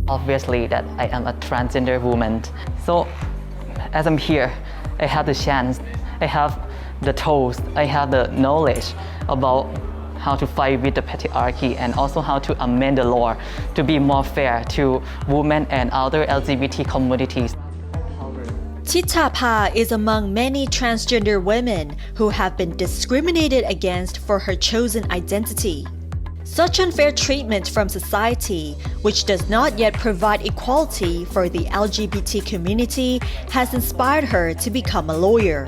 Obviously that I am a transgender woman. So as I'm here, I have the chance, I have the tools, I have the knowledge about how to fight with the patriarchy and also how to amend the law to be more fair to women and other LGBT communities. Thithapha is among many transgender women who have been discriminated against for her chosen identity. Such unfair treatment from society, which does not yet provide equality for the LGBT community, has inspired her to become a lawyer.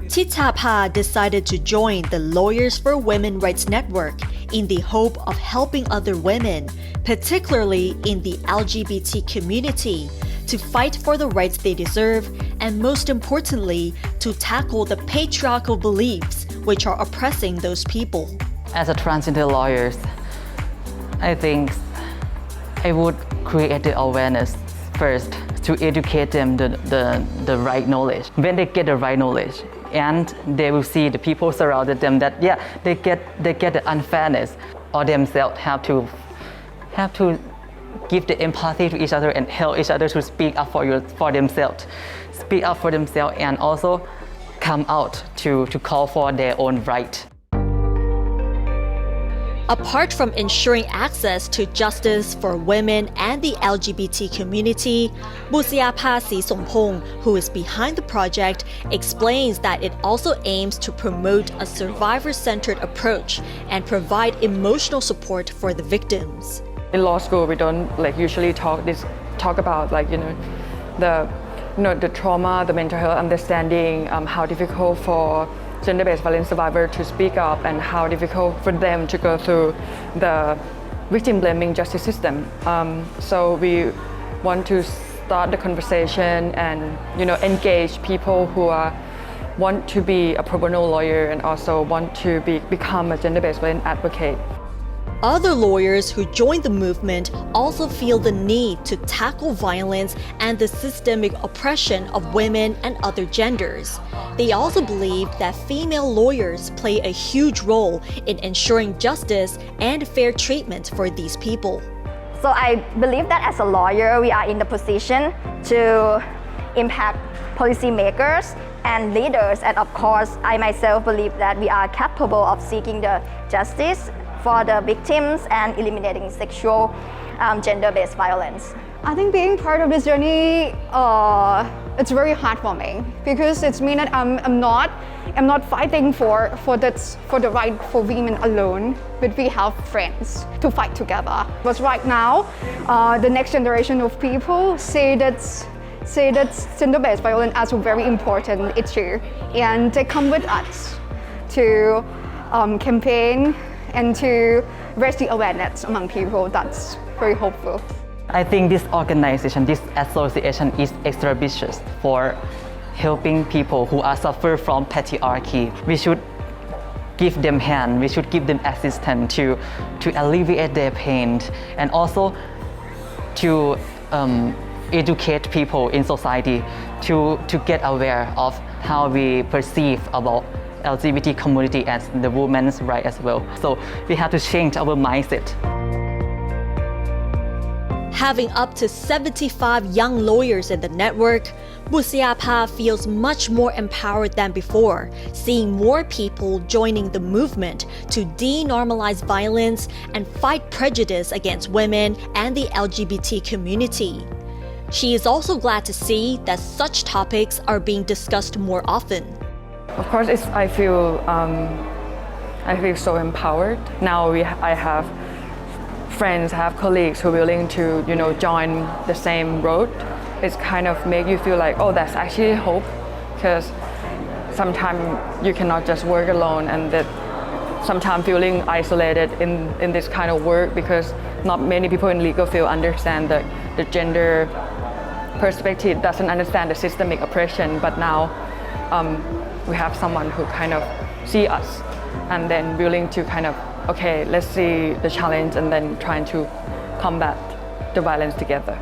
Thithapha decided to join the Lawyers for Women Rights Network in the hope of helping other women, particularly in the LGBT community, to fight for the rights they deserve and, most importantly, to tackle the patriarchal beliefs which are oppressing those people. As a transgender lawyer, I think I would create the awareness first to educate them the right knowledge. When they get the right knowledge, and they will see the people surrounding them that they get the unfairness, or themselves have to give the empathy to each other and help each other to speak up for themselves, and also come out to call for their own right. Apart from ensuring access to justice for women and the LGBT community, Busiapha Srisompong, who is behind the project, explains that it also aims to promote a survivor-centered approach and provide emotional support for the victims. In law school, we don't usually talk about the trauma, the mental health understanding, how difficult for gender-based violence survivor to speak up and how difficult for them to go through the victim blaming justice system. So we want to start the conversation and engage people who want to be a pro bono lawyer and also want to become a gender-based violence advocate. Other lawyers who joined the movement also feel the need to tackle violence and the systemic oppression of women and other genders. They also believe that female lawyers play a huge role in ensuring justice and fair treatment for these people. So I believe that as a lawyer, we are in the position to impact policymakers and leaders, and of course, I myself believe that we are capable of seeking the justice for the victims and eliminating sexual gender-based violence. I think being part of this journey, it's very heartwarming because it's mean that I'm not fighting for the right for women alone, but we have friends to fight together. But right now, the next generation of people say that gender-based violence as a very important issue, and they come with us to campaign and to raise the awareness among people. That's very hopeful. I think this organization, this association is established for helping people who are suffer from patriarchy. We should give them hand, we should give them assistance to alleviate their pain and also to educate people in society to get aware of how we perceive about LGBT community and the women's right as well. So we have to change our mindset. Having up to 75 young lawyers in the network, Busiapha feels much more empowered than before, seeing more people joining the movement to denormalize violence and fight prejudice against women and the LGBT community. She is also glad to see that such topics are being discussed more often. Of course, I feel so empowered. Now I have friends, have colleagues who are willing to join the same road. It's kind of make you feel like, oh, that's actually hope, because sometimes you cannot just work alone, and that sometimes feeling isolated in this kind of work because not many people in legal field understand the gender perspective, doesn't understand the systemic oppression. But now we have someone who kind of see us and then willing to kind of, okay, let's see the challenge and then trying to combat the violence together.